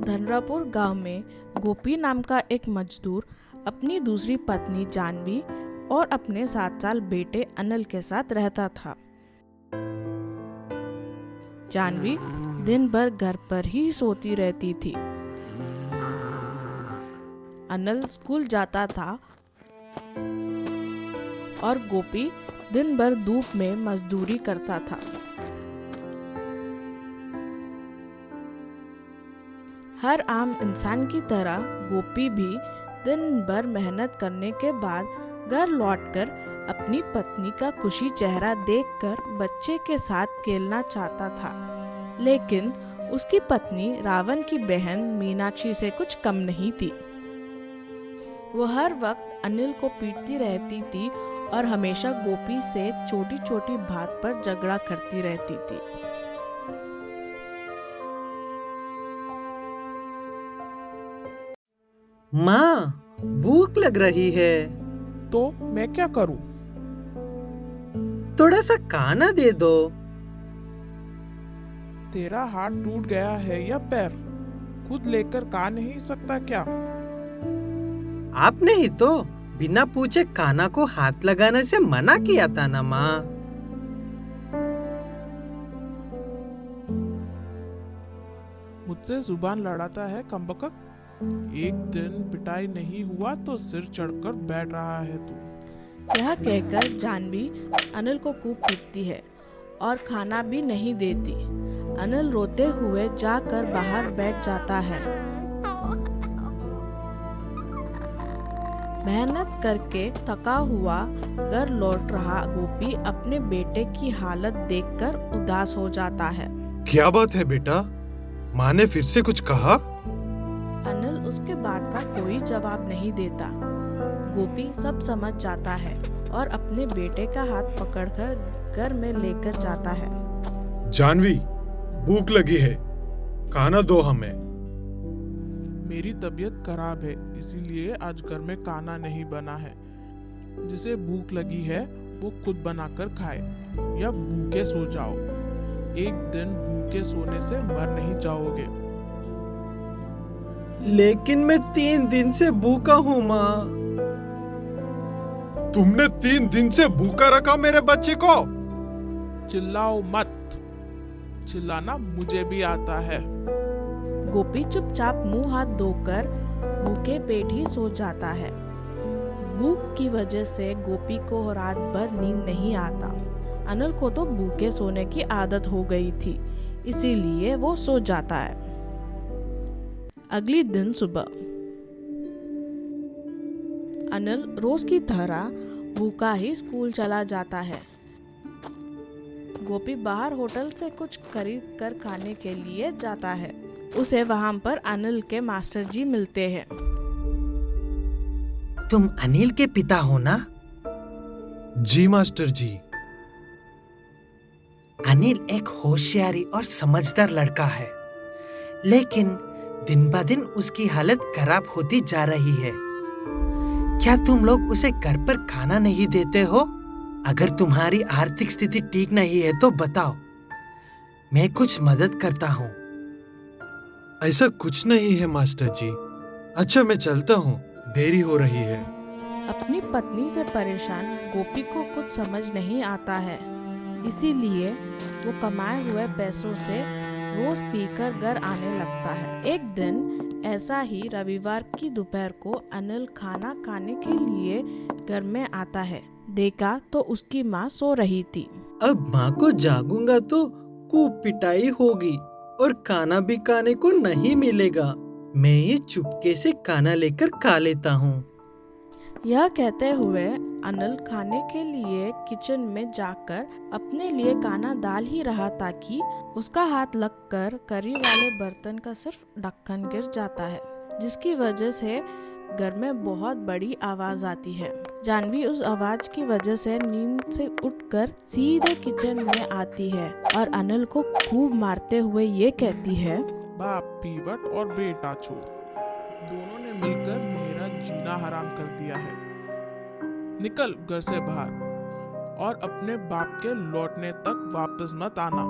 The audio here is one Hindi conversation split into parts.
धनरापुर गांव में गोपी नाम का एक मजदूर अपनी दूसरी पत्नी जानवी और अपने 7 साल बेटे अनिल के साथ रहता था। जानवी दिन भर घर पर ही सोती रहती थी। अनिल स्कूल जाता था और गोपी दिन भर धूप में मजदूरी करता था। हर आम इंसान की तरह गोपी भी दिन भर मेहनत करने के बाद घर लौटकर अपनी पत्नी का खुशी चेहरा देखकर बच्चे के साथ खेलना चाहता था, लेकिन उसकी पत्नी रावण की बहन मीनाक्षी से कुछ कम नहीं थी। वो हर वक्त अनिल को पीटती रहती थी और हमेशा गोपी से छोटी छोटी बात पर झगड़ा करती रहती थी। माँ, भूख लग रही है। तो मैं क्या करूं? थोड़ा सा खाना दे दो। तेरा हाथ टूट गया है या पैर? खुद लेकर खा नहीं सकता क्या? आपने ही तो बिना पूछे खाना को हाथ लगाने से मना किया था ना माँ। मुझसे जुबान लड़ाता है कमबख्त। एक दिन पिटाई नहीं हुआ तो सिर चढ़कर बैठ रहा है तू। यह कहकर जानवी अनिल को खूब पीटती है और खाना भी नहीं देती। अनिल रोते हुए जाकर बाहर बैठ जाता है। मेहनत करके थका हुआ घर लौट रहा गोपी अपने बेटे की हालत देखकर उदास हो जाता है। क्या बात है बेटा? माँ ने फिर से कुछ कहा? अनिल उसके बात का कोई जवाब नहीं देता। गोपी सब समझ जाता है और अपने बेटे का हाथ पकड़कर घर में लेकर जाता है। जानवी, भूख लगी है, खाना दो हमें। मेरी तबीयत खराब है, इसीलिए आज घर में खाना नहीं बना है। जिसे भूख लगी है वो खुद बनाकर खाए या भूखे सो जाओ। एक दिन भूखे सोने से मर नहीं जाओगे। लेकिन मैं 3 दिन से भूखा हूँ माँ। तुमने 3 दिन से भूखा रखा मेरे बच्चे को? चिल्लाओ मत, चिल्लाना मुझे भी आता है। गोपी चुपचाप मुंह हाथ धोकर भूखे पेट ही सो जाता है। भूख की वजह से गोपी को रात भर नींद नहीं आता। अनिल को तो भूखे सोने की आदत हो गई थी, इसीलिए वो सो जाता है। अगली दिन सुबह अनिल रोज की तरह भूखा ही स्कूल चला जाता है। गोपी बाहर होटल से कुछ खरीद कर खाने के लिए जाता है। उसे वहां पर अनिल के मास्टर जी मिलते हैं। तुम अनिल के पिता हो ना? जी मास्टर जी। अनिल एक होशियारी और समझदार लड़का है, लेकिन दिन ब दिन उसकी हालत खराब होती जा रही है। क्या तुम लोग उसे घर पर खाना नहीं देते हो? अगर तुम्हारी आर्थिक स्थिति ठीक नहीं है तो बताओ, मैं कुछ मदद करता हूँ। ऐसा कुछ नहीं है मास्टर जी। अच्छा, मैं चलता हूँ, देरी हो रही है। अपनी पत्नी से परेशान गोपी को कुछ समझ नहीं आता है, इसीलिए वो कमाए हुए पैसों से रोज पीकर घर आने लगता है। एक दिन ऐसा ही रविवार की दोपहर को अनिल खाना खाने के लिए घर में आता है। देखा तो उसकी माँ सो रही थी। अब माँ को जागूंगा तो खूब पिटाई होगी और खाना भी खाने को नहीं मिलेगा। मैं ही चुपके से खाना लेकर खा लेता हूँ। यह कहते हुए अनिल खाने के लिए किचन में जाकर अपने लिए खाना डाल ही रहा था कि उसका हाथ लगकर करी वाले बर्तन का सिर्फ ढक्कन गिर जाता है, जिसकी वजह से घर में बहुत बड़ी आवाज आती है। जानवी उस आवाज की वजह से नींद से उठकर सीधे किचन में आती है और अनिल को खूब मारते हुए ये कहती है, बाप पीवट और बेटा चोर, दोनों ने मिलकर मेरा जीना हराम कर दिया है। निकल घर से बाहर और अपने बाप के लौटने तक वापस मत आना।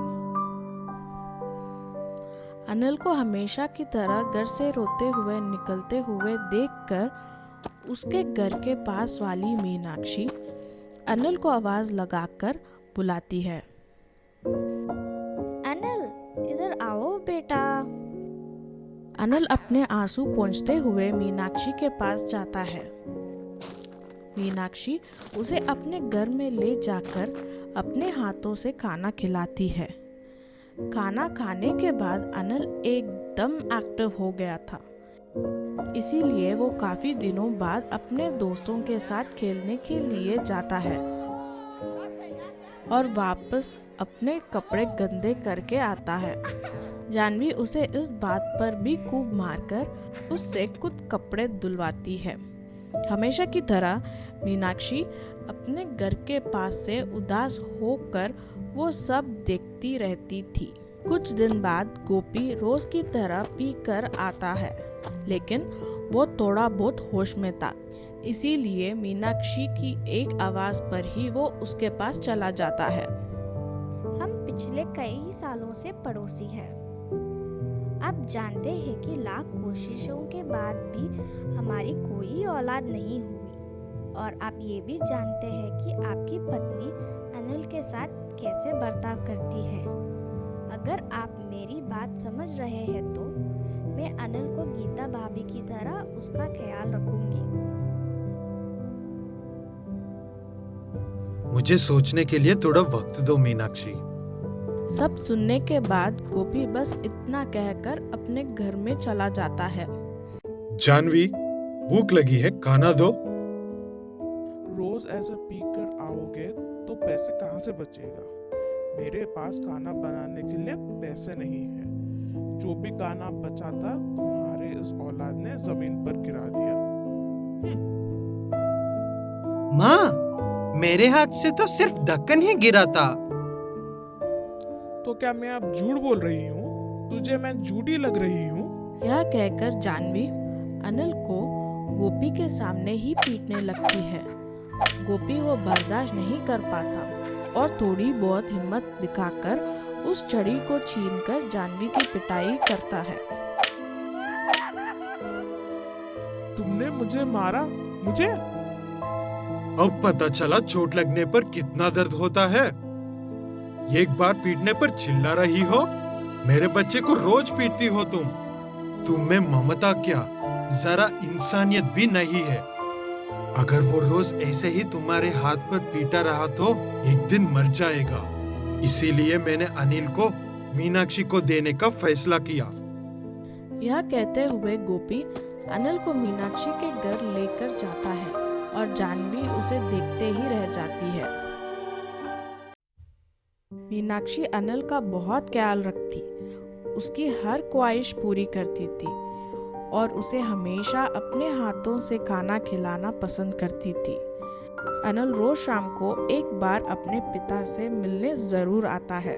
अनिल को हमेशा की तरह घर से रोते हुए निकलते हुए देखकर उसके घर के पास वाली मीनाक्षी अनिल को आवाज लगाकर बुलाती है। अनिल, इधर आओ बेटा। अनिल अपने आंसू पोंछते हुए मीनाक्षी के पास जाता है। मीनाक्षी उसे अपने घर में ले जाकर अपने हाथों से खाना खिलाती है। खाना खाने के बाद अनिल एकदम एक्टिव हो गया था, इसीलिए वो काफी दिनों बाद अपने दोस्तों के साथ खेलने के लिए जाता है और वापस अपने कपड़े गंदे करके आता है। जानवी उसे इस बात पर भी खूब मारकर उससे कुछ कपड़े धुलवाती है। हमेशा की तरह मीनाक्षी अपने घर के पास से उदास होकर वो सब देखती रहती थी। कुछ दिन बाद गोपी रोज की तरह पी कर आता है, लेकिन वो थोड़ा बहुत होश में था, इसीलिए मीनाक्षी की एक आवाज पर ही वो उसके पास चला जाता है। हम पिछले कई सालों से पड़ोसी हैं। आप जानते हैं कि लाख कोशिशों के बाद भी हमारी कोई औलाद नहीं हुई, और आप ये भी जानते हैं कि आपकी पत्नी अनिल के साथ कैसे बर्ताव करती है। अगर आप मेरी बात समझ रहे हैं तो मैं अनिल को गीता भाभी की तरह उसका ख्याल रखूंगी। मुझे सोचने के लिए थोड़ा वक्त दो मीनाक्षी। सब सुनने के बाद गोपी बस इतना कहकर अपने घर में चला जाता है। जानवी, भूख लगी है, खाना दो। रोज ऐसा पी कर आओगे तो पैसे कहाँ से बचेगा? मेरे पास खाना बनाने के लिए पैसे नहीं है। जो भी खाना बचा था तुम्हारे इस औलाद ने जमीन पर गिरा दिया। माँ, मेरे हाथ से तो सिर्फ ढक्कन ही गिरा था। तो क्या मैं अब झूठ बोल रही हूँ? तुझे मैं झूठी लग रही हूँ? यह कहकर जानवी अनिल को गोपी के सामने ही पीटने लगती है। गोपी वो बर्दाश्त नहीं कर पाता और थोड़ी बहुत हिम्मत दिखाकर उस छड़ी को छीनकर जानवी की पिटाई करता है। तुमने मुझे मारा? मुझे? अब पता चला चोट लगने पर कितना दर्द होता है। एक बार पीटने पर चिल्ला रही हो। मेरे बच्चे को रोज पीटती हो तुम में ममता क्या, जरा इंसानियत भी नहीं है। अगर वो रोज ऐसे ही तुम्हारे हाथ पर पीटा रहा तो एक दिन मर जाएगा। इसीलिए मैंने अनिल को मीनाक्षी को देने का फैसला किया। यह कहते हुए गोपी अनिल को मीनाक्षी के घर लेकर जाता है और जानवी उसे देखते ही रह जाती है। मीनाक्षी अनिल का बहुत ख्याल रखती, उसकी हर ख्वाहिश पूरी करती थी और उसे हमेशा अपने हाथों से खाना खिलाना पसंद करती थी। अनिल रोज शाम को एक बार अपने पिता से मिलने जरूर आता है।